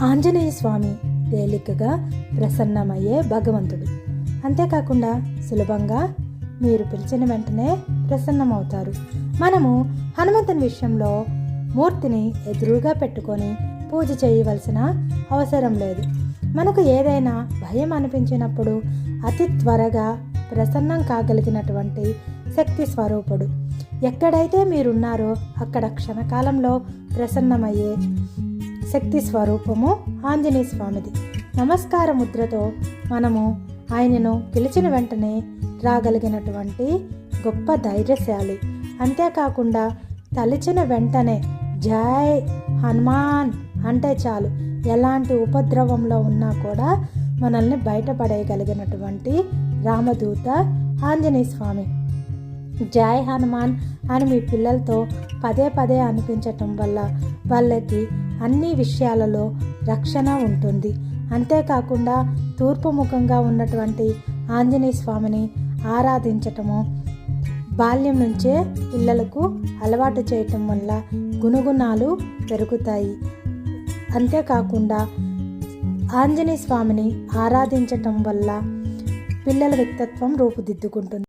ఆంజనేయ స్వామి తేలికగా ప్రసన్నమయ్యే భగవంతుడు. అంతేకాకుండా సులభంగా మీరు పిలిచిన వెంటనే ప్రసన్నమవుతారు. మనము హనుమంతుని విషయంలో మూర్తిని ఎదురుగా పెట్టుకొని పూజ చేయవలసిన అవసరం లేదు. మనకు ఏదైనా భయం అనిపించినప్పుడు అతి త్వరగా ప్రసన్నం కాగలిగినటువంటి శక్తి స్వరూపుడు. ఎక్కడైతే మీరున్నారో అక్కడ క్షణకాలంలో ప్రసన్నమయ్యే శక్తి స్వరూపము ఆంజనేయ స్వామిది. నమస్కార ముద్రతో మనము ఆయనను పిలిచిన వెంటనే రాగలిగినటువంటి గొప్ప ధైర్యశాలి. అంతేకాకుండా తలిచిన వెంటనే జై హనుమాన్ అంటే చాలు, ఎలాంటి ఉపద్రవంలో ఉన్నా కూడా మనల్ని బయటపడేయగలిగినటువంటి రామదూత ఆంజనేయ స్వామి. జై హనుమాన్ అని మీ పిల్లలతో పదే పదే అనిపించటం వల్ల వాళ్ళకి అన్ని విషయాలలో రక్షణ ఉంటుంది. అంతేకాకుండా తూర్పు ముఖంగా ఉన్నటువంటి ఆంజనేయ స్వామిని ఆరాధించటము బాల్యం నుంచే పిల్లలకు అలవాటు చేయటం వల్ల గుణగుణాలు పెరుగుతాయి. అంతేకాకుండా ఆంజనేయ స్వామిని ఆరాధించటం వల్ల పిల్లల వ్యక్తిత్వం రూపుదిద్దుకుంటుంది.